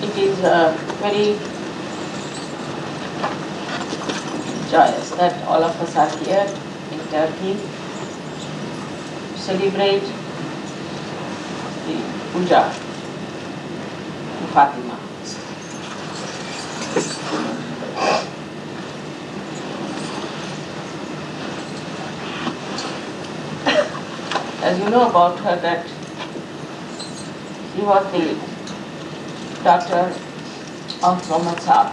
It is very joyous that all of us are here in Turkey to celebrate the puja to Fatima. As you know about her, that she was the daughter of Eng Sub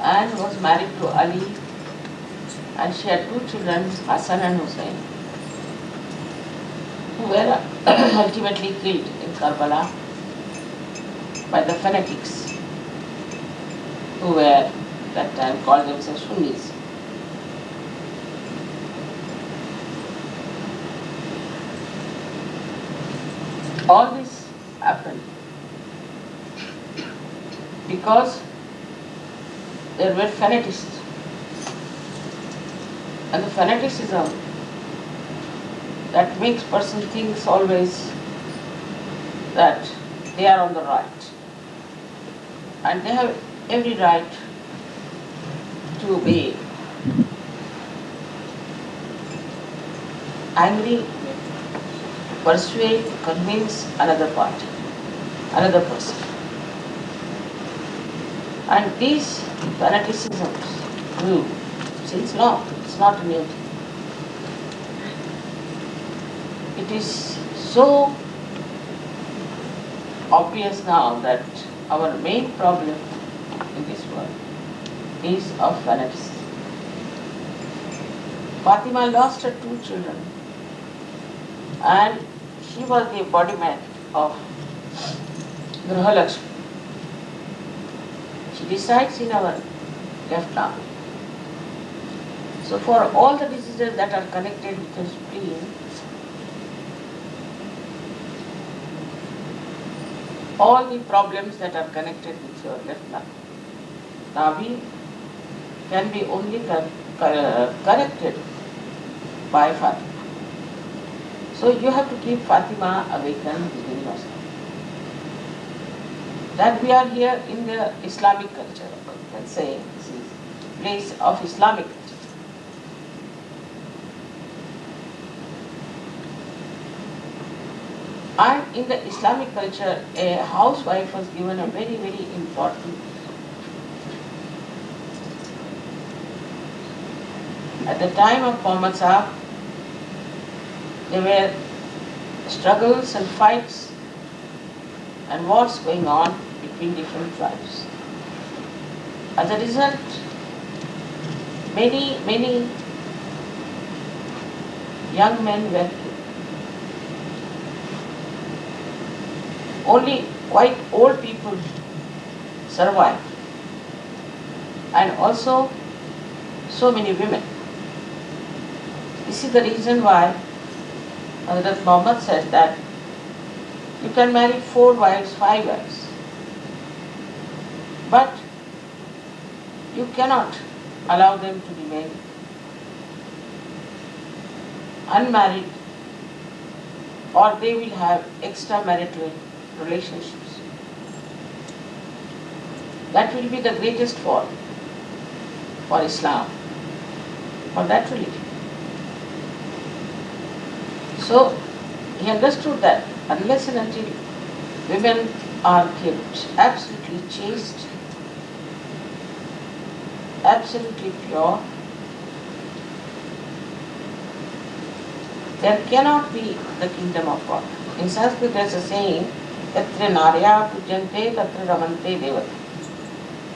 and was married to Ali, and she had two children, Hassan and Hussein, who were ultimately killed in Karbala by the fanatics who were that time called themselves Sunnis. All this happened because there were fanatics, and the fanaticism that makes person thinks always that they are on the right, and they have every right to be angry, persuade, convince another party, another person. And these fanaticisms grew since long. It's not a new thing. It is so obvious now that our main problem in this world is of fanaticism. Fatima lost her two children, and she was the embodiment of Grihalakshmi. She resides in our left arm. So for all the diseases that are connected with the spleen, all the problems that are connected with your left navi can be only corrected by Fatima. So you have to keep Fatima awakened within yourself. That we are here in the Islamic culture, let's say this is place of Islamic culture. And in the Islamic culture, a housewife was given a very, very important. At the time of Muhammad Sahib, there were struggles and fights and wars going on between different tribes. As a result, many young men were killed. Only quite old people survived, and also so many women. This is the reason why Hazrat Muhammad said that you can marry 4 wives, 5 wives, but you cannot allow them to remain unmarried, or they will have extramarital relationships. That will be the greatest fall for Islam, for that religion. So he understood that unless and until women are kept absolutely chaste, absolutely pure, there cannot be the kingdom of God. In Sanskrit there is a saying, Tatra Narya Pujante Tatra Ramante Devata.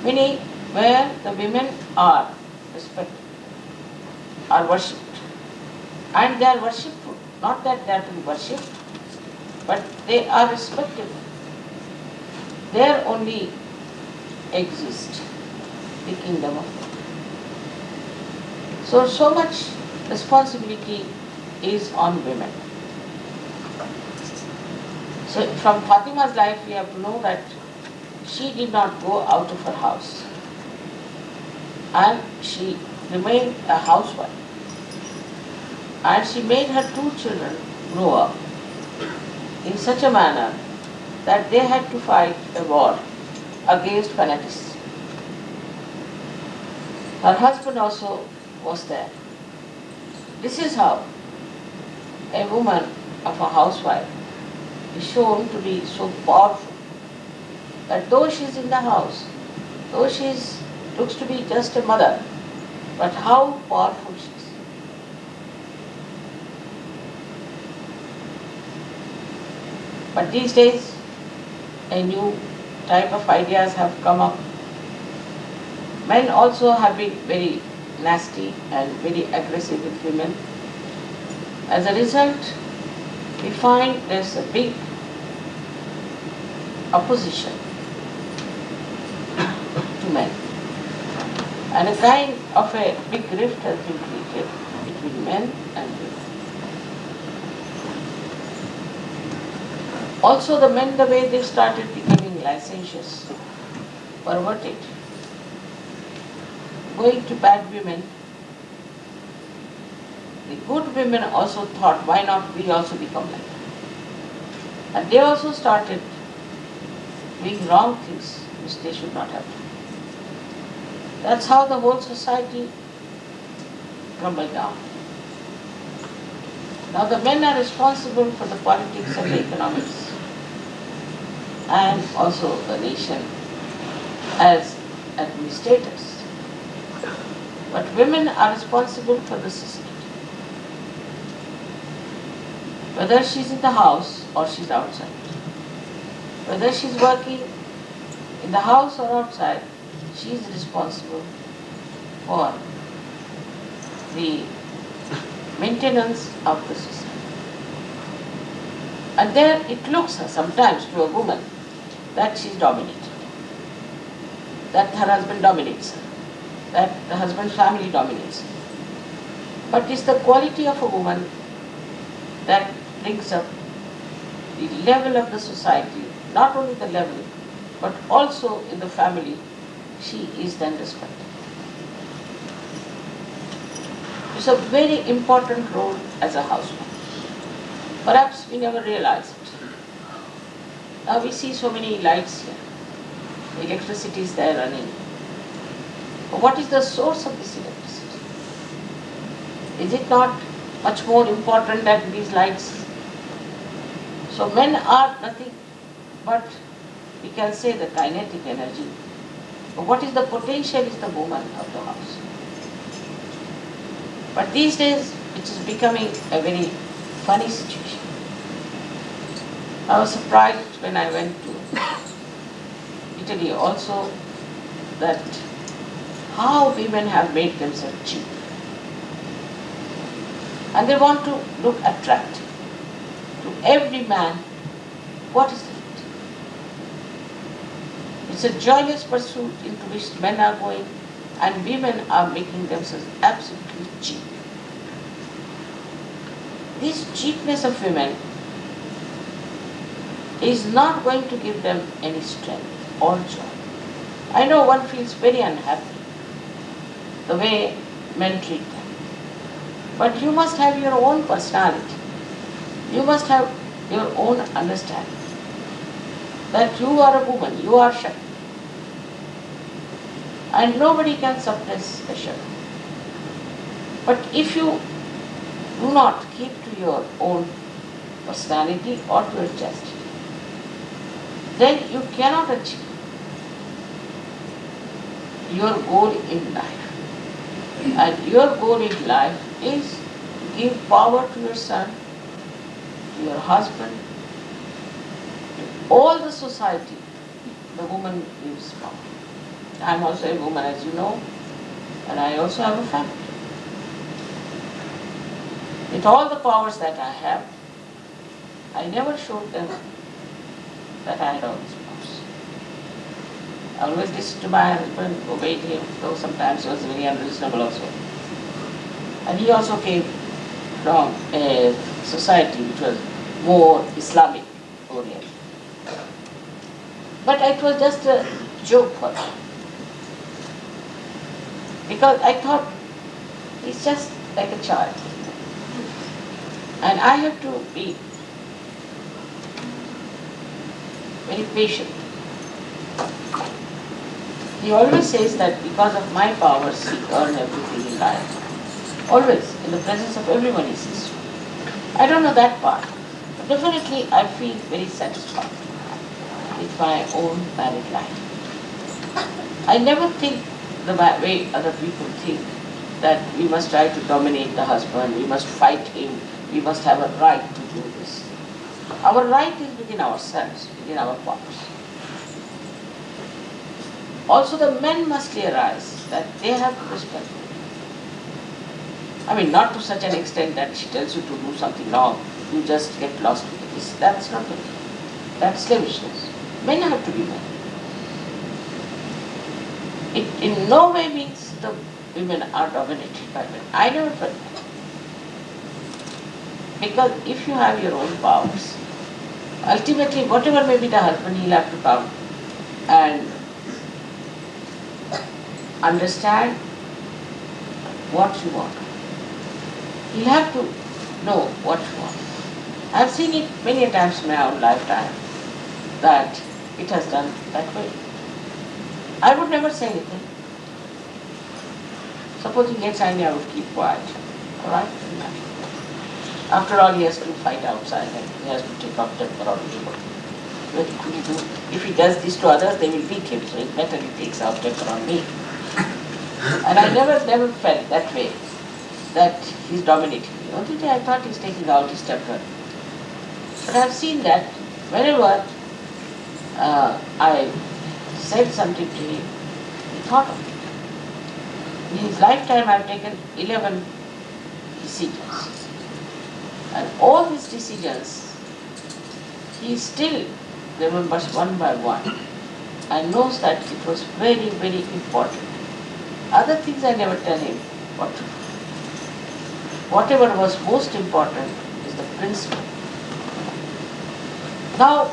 Meaning, where the women are respected, are worshipped, and they are worshipful. Not that they are to be worshipped, but they are respected. There only exists the kingdom of God. So much responsibility is on women. So from Fatima's life we have to know that she did not go out of her house, and she remained a housewife. And she made her 2 children grow up in such a manner that they had to fight a war against fanaticism. Her husband also was there. This is how a woman of a housewife is shown to be so powerful that though she is in the house, though she looks to be just a mother, but how powerful she is. But these days, a new type of ideas have come up. Men also have been very nasty and very aggressive with women. As a result, we find there's a big opposition to men. And a kind of a big rift has been created between men and women. Also the men, the way they started becoming licentious, perverted, going to bad women, the good women also thought, why not we also become like that? And they also started doing wrong things which they should not have done. That's how the whole society crumbled down. Now the men are responsible for the politics and the economics, and also the nation as administrators. But women are responsible for the society. Whether she's in the house or she's outside, whether she's working in the house or outside, she's responsible for the maintenance of the society. And there it looks sometimes to a woman that she's dominated, that her husband dominates her, that the husband's family dominates her. But it's the quality of a woman that brings up the level of the society, not only the level, but also in the family, she is then respected. It's a very important role as a housewife. Perhaps we never realize it. Now we see so many lights here. Electricity is there running. But what is the source of this electricity? Is it not much more important than these lights? So men are nothing but, we can say, the kinetic energy. But what is the potential is the woman of the house. But these days, it is becoming a very funny situation. I was surprised when I went to Italy also that how women have made themselves cheap. And they want to look attractive. To every man, what is it? It's a joyous pursuit into which men are going, and women are making themselves absolutely cheap. This cheapness of women is not going to give them any strength or joy. I know one feels very unhappy the way men treat them. But you must have your own personality. You must have your own understanding that you are a woman, you are Shakti. And nobody can suppress the Shakti. But if you do not keep to your own personality or to your chastity, then you cannot achieve your goal in life. And your goal in life is to give power to your son, to your husband, to all the society. The woman gives power. I am also a woman, as you know, and I also have a family. With all the powers that I have, I never showed them that I had all these powers. I always listened to my husband, obeyed him, though sometimes he was very unreasonable also. And he also came from a society which was more Islamic oriented. But it was just a joke for him. Because I thought, he's just like a child. And I have to be very patient. He always says that because of my powers he earned everything in life. Always, in the presence of everyone he says. I don't know that part, but definitely I feel very satisfied with my own married life. I never think the way other people think, that we must try to dominate the husband, we must fight him, we must have a right to do this. Our right is within ourselves, within our powers. Also the men must realize that they have to respect women. I mean, not to such an extent that she tells you to do something wrong, you just get lost with this. That's not it. That's slavishness. Men have to be men. It in no way means the women are dominated by men. I never felt that. Because if you have your own powers, ultimately whatever may be the husband, he'll have to come and understand what you want. He'll have to know what you want. I've seen it many a times in my own lifetime that it has done that way. I would never say anything. Suppose he gets angry, I would keep quiet. Alright? After all, he has to fight outside and he has to take off temper on people. What could he do? If he does this to others, they will beat him, so it's better he takes out temper on me. And I never felt that way, that he's dominating me. Only day I thought he's taking out his temper. But I've seen that whenever I said something to him, he thought of it. In his lifetime I've taken 11 decisions. And all his decisions, he still remembers one by one and knows that it was very, very important. Other things I never tell him what to do. Whatever was most important is the principle. Now,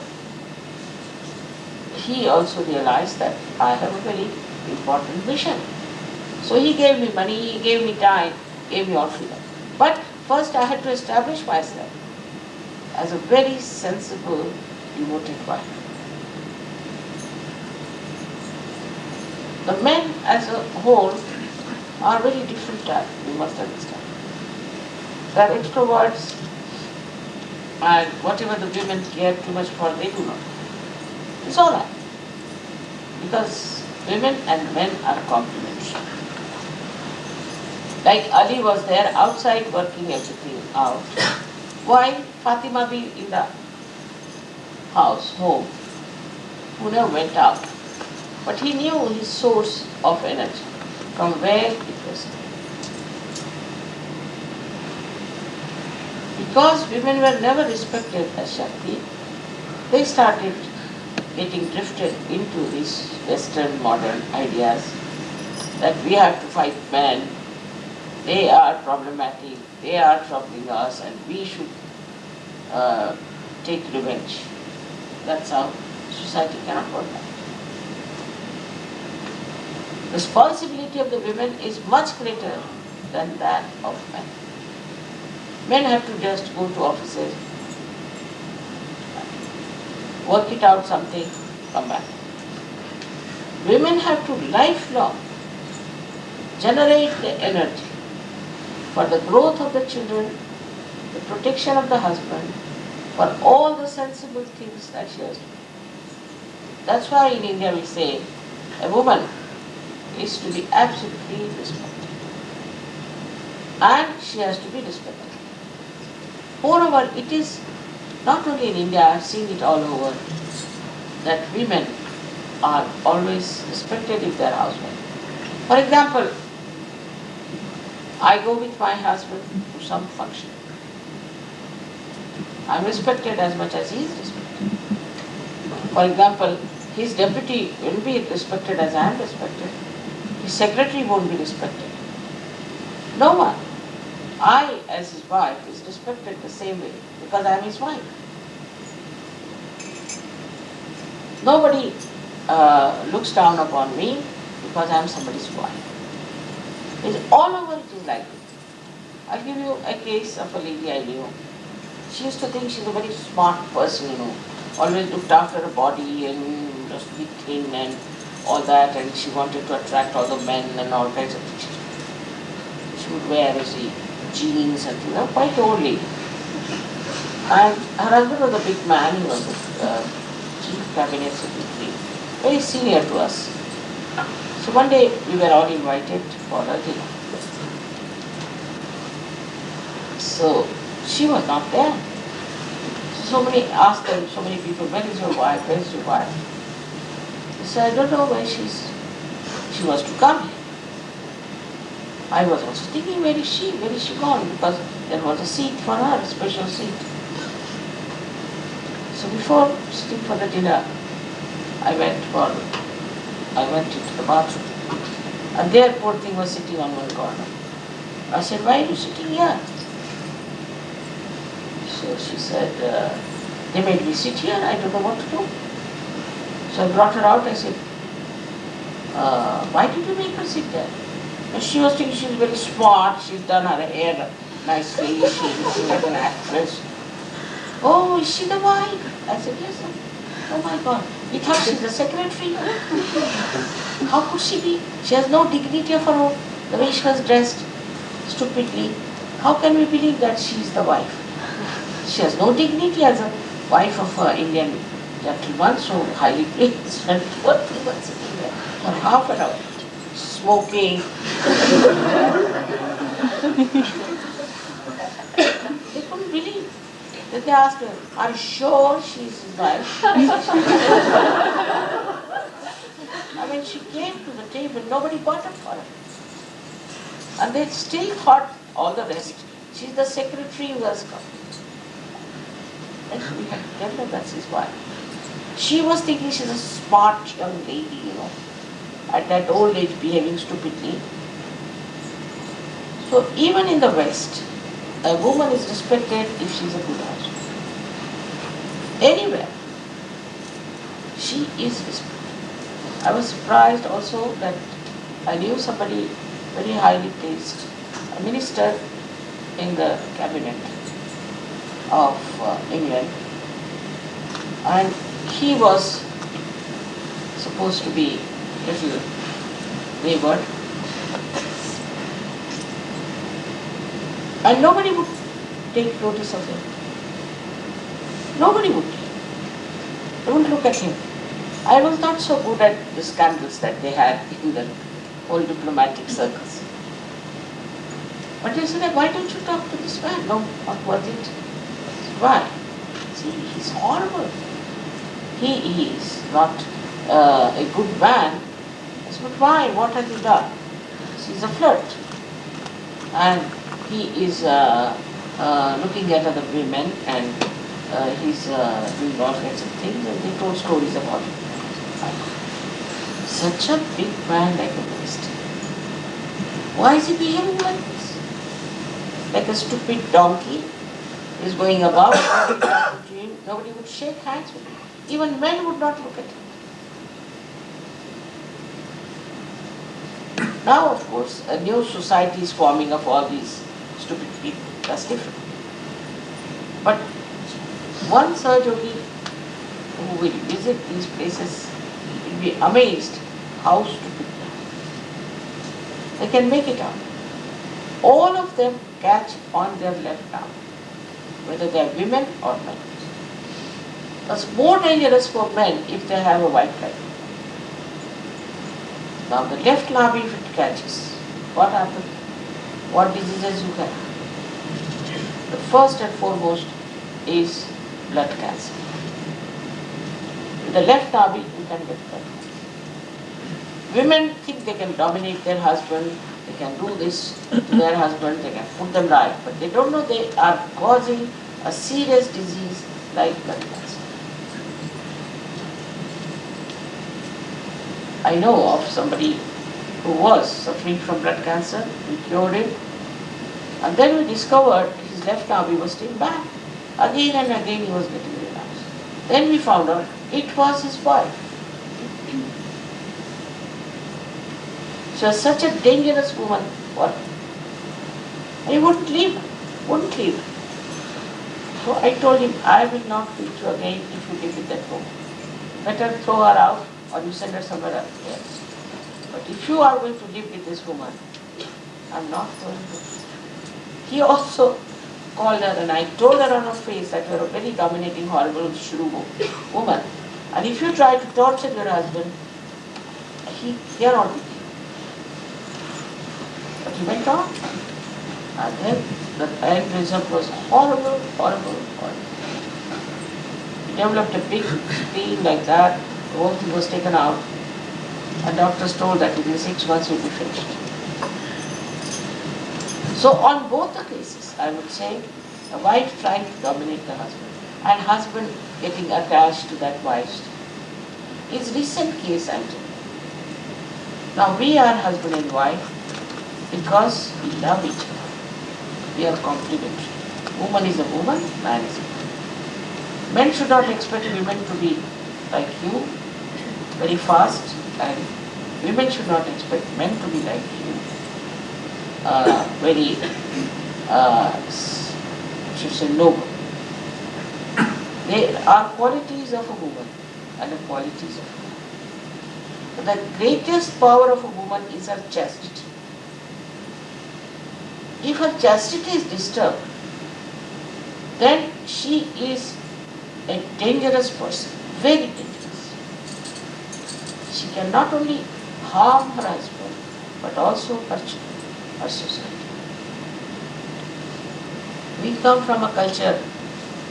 he also realized that I have a very important mission. So he gave me money, he gave me time, gave me all freedom. But first I had to establish myself as a very sensible, devoted wife. The men as a whole are very different type, you must understand. They are extroverts, and whatever the women care too much for, they do not. It's all right. Because women and men are complementary. Like Ali was there outside working everything out. Why Fatima be in the house, home, who never went out? But he knew his source of energy, from where it was. Because women were never respected as Shakti, they started getting drifted into these Western modern ideas that we have to fight men, they are problematic, they are troubling us, and we should take revenge. That's how society cannot work. Responsibility of the women is much greater than that of men. Men have to just go to offices, work it out something, come back. Women have to lifelong generate the energy for the growth of the children, the protection of the husband, for all the sensible things that she has to do. That's why in India we say a woman is to be absolutely respected. And she has to be respected. Moreover, it is not only in India, I have seen it all over, that women are always respected if they are housewives. For example, I go with my husband to some function. I am respected as much as he is respected. For example, his deputy will be respected as I am respected. His secretary won't be respected. No one. I, as his wife, is respected the same way because I am his wife. Nobody looks down upon me because I am somebody's wife. It's all over it is like this. I'll give you a case of a lady I knew. She used to think she's a very smart person, always looked after her body and just be thin and all that, and she wanted to attract all the men and all kinds of things. She would wear, jeans and quite old lady. And her husband was a big man, he was a chief cabinet secretary, very senior to us. So one day we were all invited for a dinner. So she was not there. So many asked them, so many people, where is your wife? Where is your wife? They said, I don't know where she is. She was to come here. I was also thinking, where is she? Where is she gone? Because there was a seat for her, a special seat. So before sitting for the dinner, I went into the bathroom. And there, poor thing was sitting on one corner. I said, why are you sitting here? So she said, they made me sit here, I don't know what to do. So I brought her out, I said, why did you make her sit there? And she was thinking she's very smart, she's done her hair nicely, she's looking like an actress. Oh, is she the wife? I said, yes, sir. Oh my God, we thought she's the secretary. How could she be? She has no dignity of her own, the way she was dressed, stupidly. How can we believe that she's the wife? She has no dignity as a wife of an Indian gentleman, so highly placed, and poor thing was sitting there for half an hour, smoking. They couldn't believe. Then they asked her, are you sure she's his wife? I mean, she came to the table, nobody bought it for her. And they still thought all the rest. She's the secretary who has come. And we had to tell her that's his wife. She was thinking she's a smart young lady, at that old age behaving stupidly. So even in the West, a woman is respected if she's a good husband. Anywhere, she is respected. I was surprised also that I knew somebody very highly placed, a minister in the cabinet of England, and he was supposed to be little wayward, and nobody would take notice of him. Nobody would. They wouldn't look at him. I was not so good at the scandals that they had in the whole diplomatic circles. But they said, why don't you talk to this man? No, not worth it. Why? See, he's horrible. He is not a good man. I said, but why? What has he done? He's a flirt. And he is looking at other women, and he's doing all kinds of things, and they told stories about him. Such a big man like a minister. Why is he behaving like this? Like a stupid donkey is going about, nobody would shake hands with him. Even men would not look at him. Now, of course, a new society is forming of all these stupid people. That's different. But one SahajaYogi who will visit these places will be amazed how stupid they are. They can make it out. All of them catch on their left arm, whether they are women or men. That's more dangerous for men if they have a white light. Now the left arm, if it catches, what happens? What diseases you can have? The first and foremost is blood cancer. With the left arm, you can get blood cancer. Women think they can dominate their husband, they can do this to their husband, they can put them right, but they don't know they are causing a serious disease like blood cancer. I know of somebody who was suffering from blood cancer, we cured him, and then we discovered his left arm was still bad. Again and again he was getting relapsed. Then we found out it was his wife. She was such a dangerous woman for him. And he wouldn't leave her, wouldn't leave her. So I told him, I will not meet you again if you live with that woman. Better throw her out or you send her somewhere else. But if you are going to live with this woman, I'm not going to. He also called her and I told her on her face that you are a very dominating, horrible, shrew woman. And if you try to torture your husband, he cannot be killed. But he went on. And then the end result was horrible, horrible, horrible. He developed a big spleen like that. The whole thing was taken out. And doctors told that within 6 months he would be finished. So on both the cases, I would say, the wife trying to dominate the husband and husband getting attached to that wife. His recent case, I'm telling you. Now we are husband and wife because we love each other. We are complementary. Woman is a woman, man is a man. Men should not expect women to be like you, very fast, and women should not expect men to be like you, very, should say, noble. There are qualities of a woman and the qualities of a man. But the greatest power of a woman is her chastity. If her chastity is disturbed, then she is a dangerous person, very dangerous. She can not only harm her husband, but also her children, her society. We come from a culture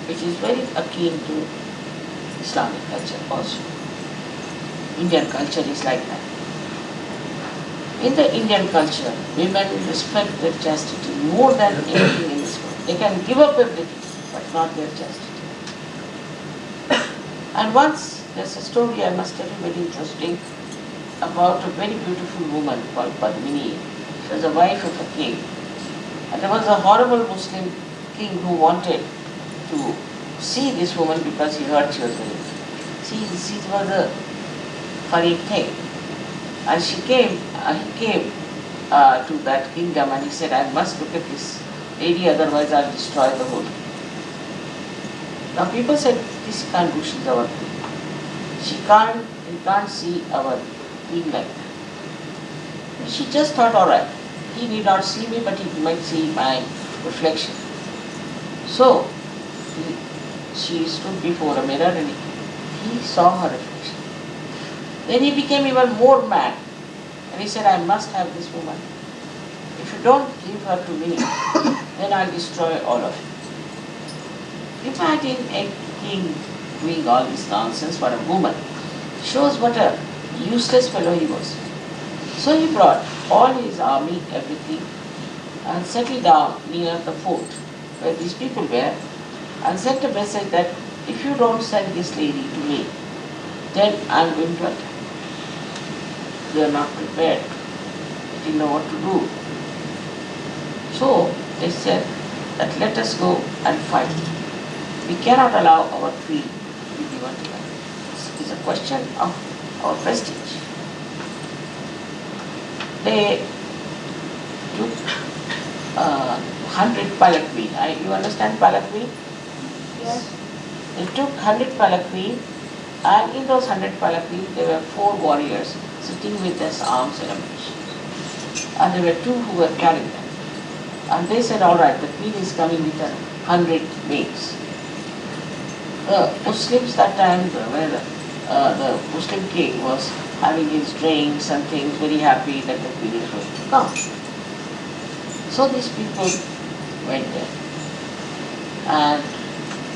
which is very akin to Islamic culture also. Indian culture is like that. In the Indian culture, women respect their chastity more than anything in this world. They can give up everything, but not their chastity. And once, there's a story I must tell you very interesting about a very beautiful woman called Padmini. She was the wife of a king. And there was a horrible Muslim king who wanted to see this woman because he heard she was very beautiful. See, this was a funny thing. And he came to that kingdom and he said, I must look at this lady, otherwise I'll destroy the whole thing. Now people said, this can't do, she's our queen. You can't see our queen like that. She just thought, all right, he need not see me, but he might see my reflection. So, she stood before a mirror and he saw her reflection. Then he became even more mad. And he said, I must have this woman. If you don't give her to me, then I'll destroy all of you. Imagine a king doing all this nonsense for a woman. Shows what a useless fellow he was. So he brought all his army, everything, and settled down near the fort where these people were, and sent a message that if you don't send this lady to me, then I'm going to attack. They are not prepared. They didn't know what to do. So they said that let us go and fight. We cannot allow our queen to be given to them. It's a question of our prestige. They took 100 palanquin. You understand palanquin? Yes. They took 100 palanquin, and in those 100 palanquin there were 4 warriors sitting with their arms and ammunition. And there were 2 who were carrying them. And they said, all right, the queen is coming with 100 maids. The Muslims that time, where the Muslim king was having his drinks and things, very happy that the queen is going to come. So these people went there and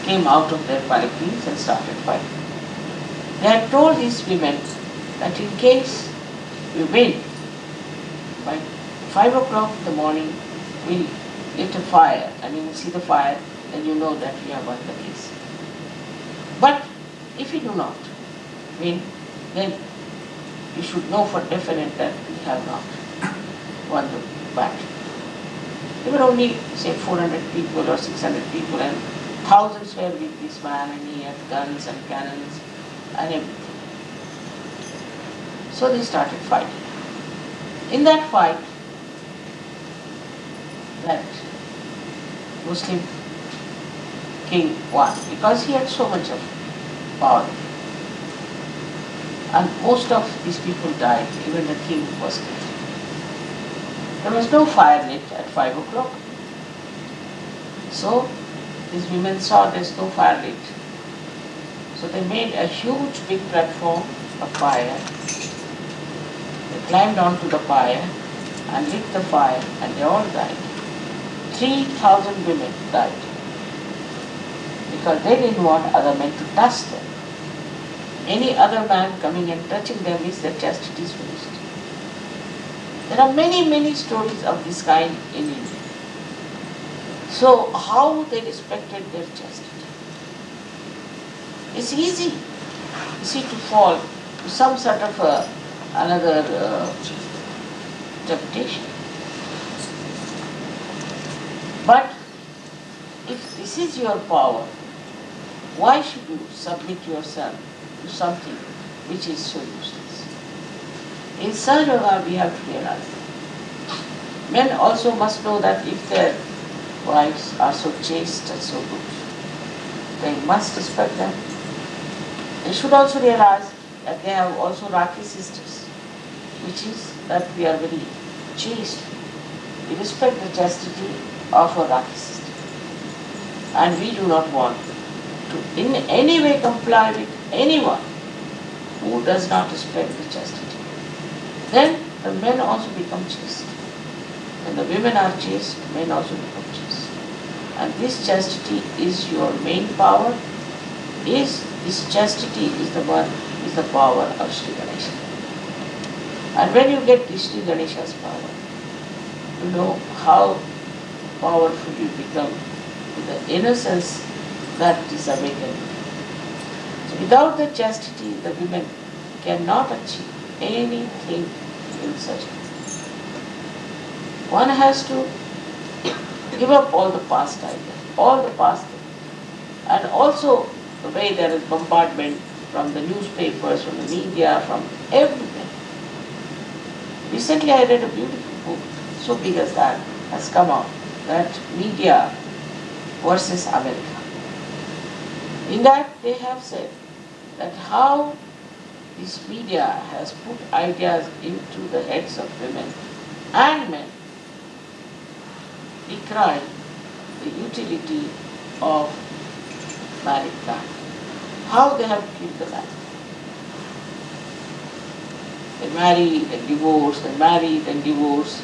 came out of their palanquins and started fighting. They had told these women that in case we win, by 5 o'clock in the morning, we'll lit a fire, and you will see the fire, then you know that we have won the case. But if we do not win, then you should know for definite that we have not won the battle. There were only, say, 400 people or 600 people, and thousands were with this man, and he had guns and cannons and everything. So they started fighting. In that fight, that Muslim king won because he had so much of power. And most of these people died, even the king was killed. There was no fire lit at 5 o'clock. So these women saw there's no fire lit. So they made a huge big platform of fire. They climbed onto the fire and lit the fire and they all died. 3,000 women died because they didn't want other men to touch them. Any other man coming and touching them means their chastity is finished. There are many, many stories of this kind in India. So how they respected their chastity? It's easy to fall to some sort of another temptation. But if this is your power, why should you submit yourself to something which is so useless? In SahajaYoga we have to realize that. Men also must know that if their wives are so chaste and so good, they must respect them. They should also realize that they have also Rakhi sisters, which is that we are very chaste. We respect the chastity of our Rakhi sister. And we do not want to in any way comply with anyone who does not respect the chastity. Then the men also become chaste. When the women are chaste, men also become chaste. And this chastity is your main power. This chastity is the power of Sri Ganesha. And when you get this Sri Ganesha's power, you know how powerful you become with the innocence that is awakened. So without the chastity, the women cannot achieve anything in such a way. One has to give up all the past ideas, all the past things. And also the way there is bombardment from the newspapers, from the media, from everywhere. Recently I read a beautiful book, so big as that, has come out, that media versus America. In that they have said that how this media has put ideas into the heads of women and men, decrying the utility of married life. How they have killed the life. They marry, they divorce, they marry, then divorce.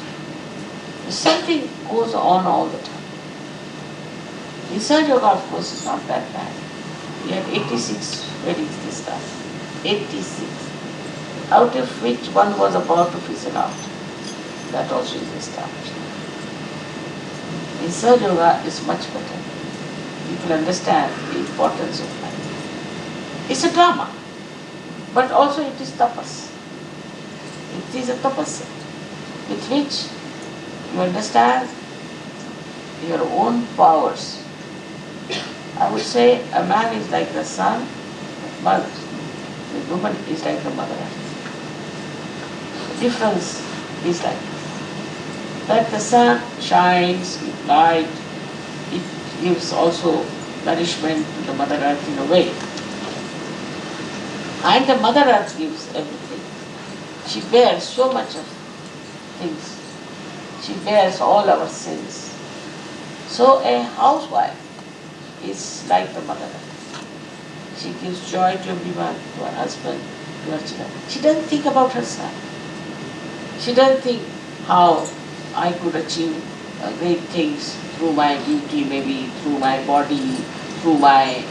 Something goes on all the time. In SahajaYoga, of course, is not that bad. We had 86 weddings this time. 86. Out of which one was about to fizzle out. That also is established. In SahajaYoga is much better. People understand the importance of marriage. It's a drama, but also it is tapas. It is a tapasya with which you understand your own powers. I would say a man is like the sun, but the woman is like the mother earth. The difference is like this. That the sun shines with light, it gives also nourishment to the mother earth in a way. And the mother earth gives everything. She bears so much of things. She bears all our sins. So a housewife is like the mother earth. She gives joy to everyone, to her husband, to her children. She doesn't think about herself. She doesn't think how I could achieve great things through my beauty, maybe through my body, through my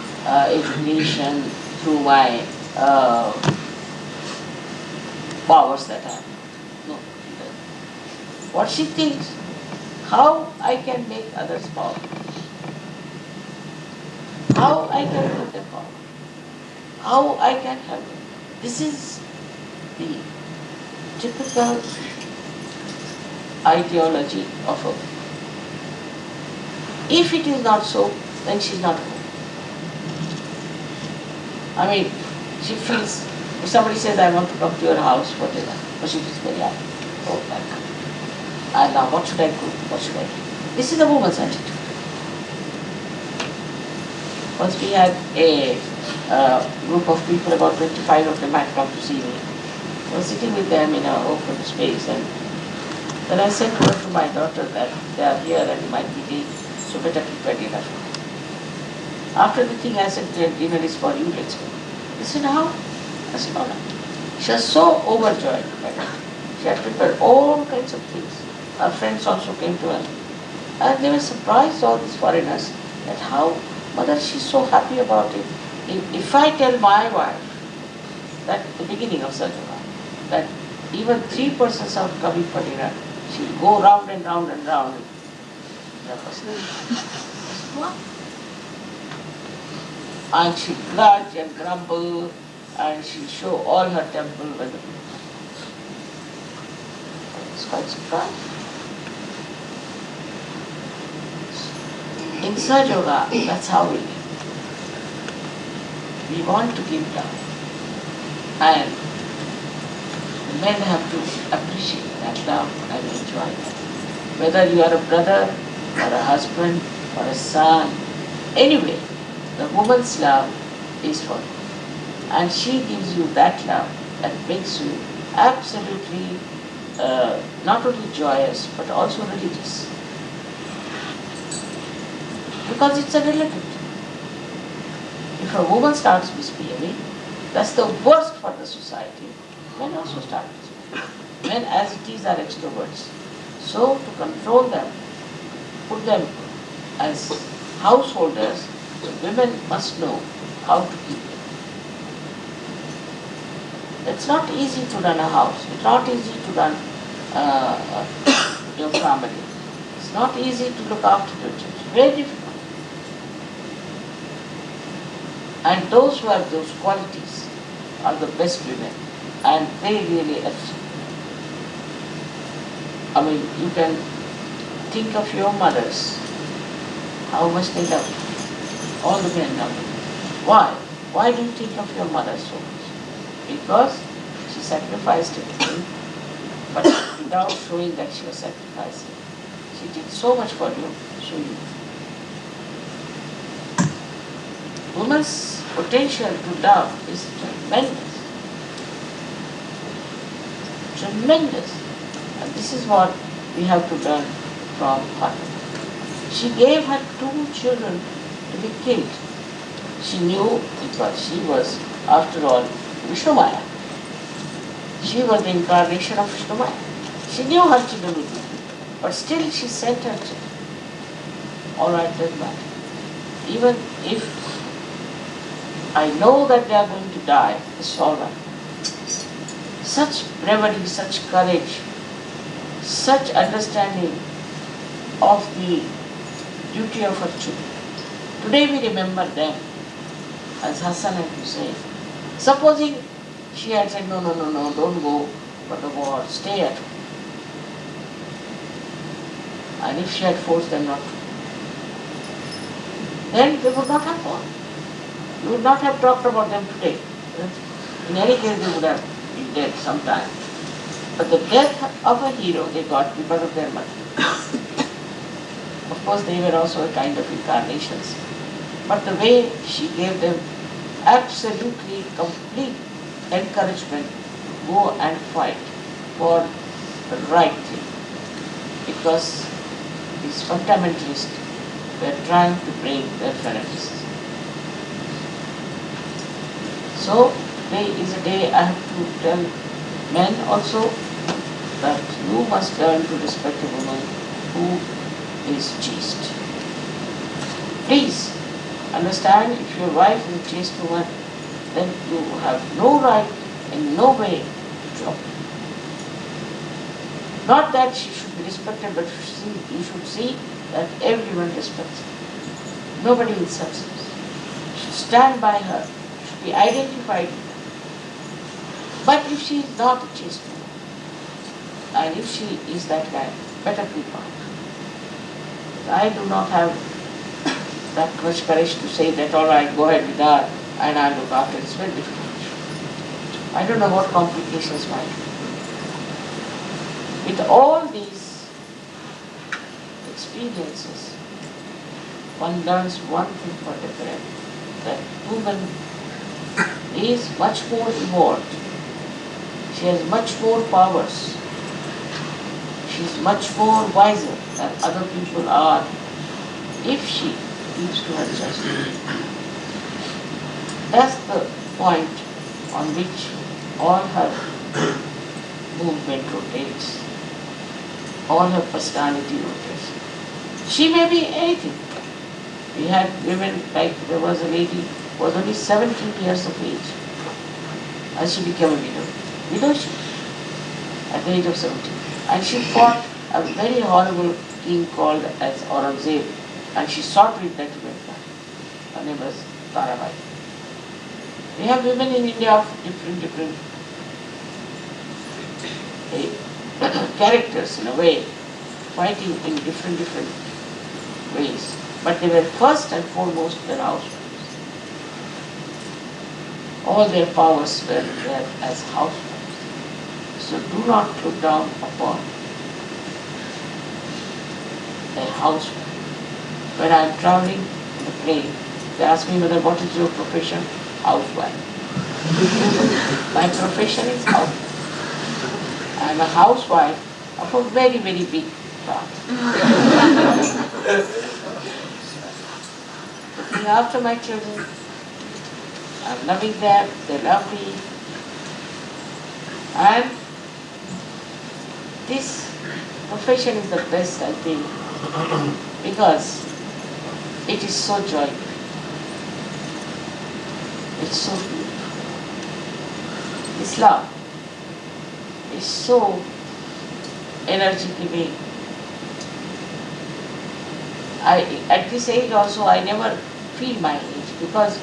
education, through my powers that I have. No, she doesn't. What she thinks, how I can make others powerful. How I can make them powerful. How I can help them. This is the typical ideology of a woman. If it is not so, then she is not a woman. I mean, she feels, if somebody says, I want to come to your house for dinner, but she feels very happy. Oh, welcome. And now what should I cook? What should I do? This is a woman's attitude. Once we had a group of people, about 25 of them had come to see me. I was sitting with them in an open space, and then I sent word to my daughter that they are here and might be late, so better prepare dinner. After the thing, I said, dinner is for you, let's go. They said, how? I said, no, no. She was so overjoyed by that. She had prepared all kinds of things. Her friends also came to her. And they were surprised, all these foreigners, that how, mother, she's so happy about it. If I tell my wife, that the beginning of SahajaYoga, that even 3 persons are coming for dinner, she'll go round and round and round. What? And she'll grudge and grumble, and she'll show all her temple when the people. It's quite surprised. In SahajaYoga, that's how we live. We want to give love. And the men have to appreciate that love and enjoy that. Whether you are a brother, or a husband, or a son, anyway, the woman's love is for you. And she gives you that love that makes you absolutely not only joyous, but also religious. Because it's a relative. If a woman starts misbehaving, that's the worst for the society. Men also start misbehaving. Men as it is are extroverts. So to control them, put them as householders, the women must know how to keep them. It's not easy to run a house. It's not easy to run your family. It's not easy to look after your children. It's very difficult. And those who have those qualities are the best women, and they really excel. I mean, you can think of your mothers, how much they love you. All the men love you. Why? Why do you think of your mother so much? Because she sacrificed everything, but without showing that she was sacrificing. She did so much for you, so you. Woman's potential to love is tremendous. Tremendous. And this is what we have to learn from Fatima. She gave her 2 children to be killed. She knew because she was, after all, Vishnu Maya. She was the incarnation of Vishnu Maya. She knew her children would be killed, but still she sent her children. All right, doesn't matter. Even if I know that they are going to die, it's all right. Such bravery, such courage, such understanding of the duty of her children. Today we remember them as Hassan and Hussein. Supposing she had said, no, no, no, no, don't go for the war, stay at home. And if she had forced them not to, then they would not have gone. We would not have talked about them today. In any case, they would have been dead sometime. But the death of a hero they got because of their mother. Of course, they were also a kind of incarnations. But the way she gave them absolutely complete encouragement to go and fight for the right thing. Because these fundamentalists were trying to bring their fanaticism. So today is a day I have to tell men also that you must learn to respect a woman who is chaste. Please understand, if your wife is a chaste woman, then you have no right in no way to drop her. Not that she should be respected, but you should see that everyone respects her. Nobody insults her. You should stand by her. Be identified with her. But if she is not a chaste woman, and if she is that kind, better keep on. I do not have that much courage to say that, all right, go ahead with her, and I'll look after it. It's very difficult. I don't know what complications might be. With all these experiences, one learns one thing for different. that woman is much more evolved. She has much more powers. She is much more wiser than other people are if she keeps to her chastity. That's the point on which all her movement rotates, all her personality rotates. She may be anything. We had women, like there was a lady who was only 17 years of age and she became a widow. Widowship at the age of 17. And she fought a very horrible king called as Aurangzeb, and she sought with that woman. Her name was Tarabai. We have women in India of different characters in a way, fighting in different ways. But they were first and foremost their housewives. All their powers were there as housewives. So do not look down upon a housewife. When I am traveling in the plane, they ask me whether what is your profession? Housewife. My profession is housewife. I am a housewife of a very big farm. Looking after my children, I am loving them, they love me. And this profession is the best, I think, because it is so joyful. It's so beautiful. Islam is so energy giving. At this age also, I never feel my age because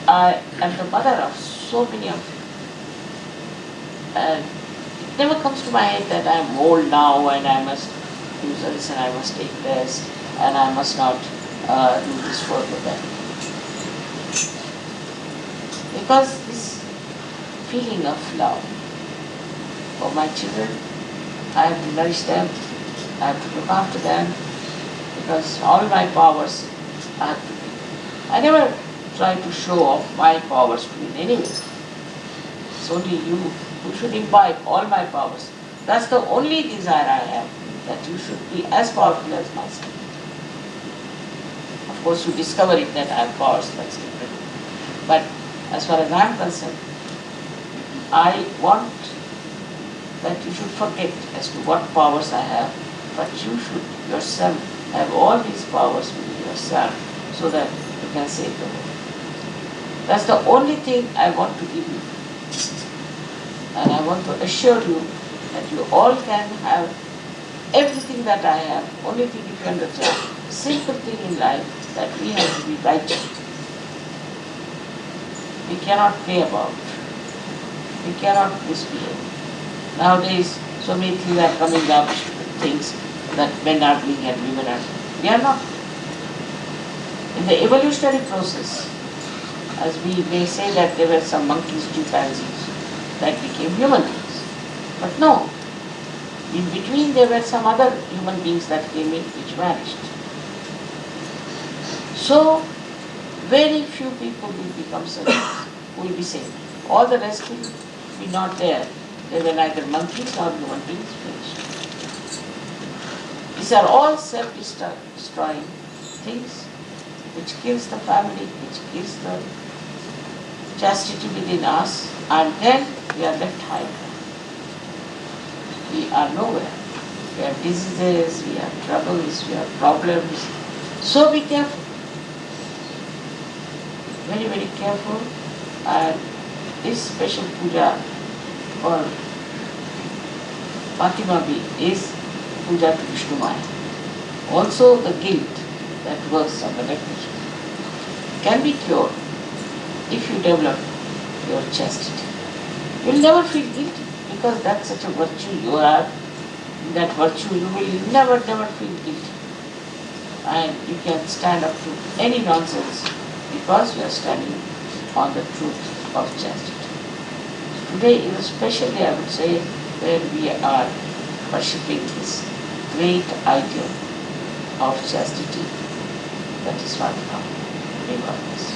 I am the mother of so many of you. And it never comes to my head that I am old now and I must do this and I must take rest and I must not do this for them. Because this feeling of love for my children, I have to nourish them, I have to look after them, because all my powers I have to give. I never try to show off my powers to you in any way. It's only you who should imbibe all my powers. That's the only desire I have, that you should be as powerful as myself. Of course, you discover it that I have powers, that's different. But as far as I am concerned, I want that you should forget as to what powers I have, but you should yourself have all these powers within yourself so that you can save the world. That's the only thing I want to give you. And I want to assure you that you all can have everything that I have. Only thing if you understand, simple thing in life, that we have to be righteous. We cannot play about. We cannot misbehave. Nowadays, so many things are coming up, things that men are doing and women are doing. We are not. In the evolutionary process, as we may say that there were some monkeys, chimpanzees, that became human beings. But no, in between there were some other human beings that came in which vanished. So, very few people will become servants, who will be saved. All the rest will be not there. They were neither monkeys nor human beings, finished. These are all self-destroying things which kills the family, which kills the chastity within us, and then we are left high. We are nowhere. We have diseases, we have troubles, we have problems. So be careful. Very careful. And this special puja for Fatima is puja to Vishnu Maya. Also the guilt that works on the definition can be cured if you develop your chastity. You will never feel guilty because that's such a virtue you have. In that virtue you will never feel guilty. And you can stand up to any nonsense because you are standing on the truth of chastity. Today is a special day, I would say, where we are worshipping this great ideal of chastity. That is Fatima. May God bless.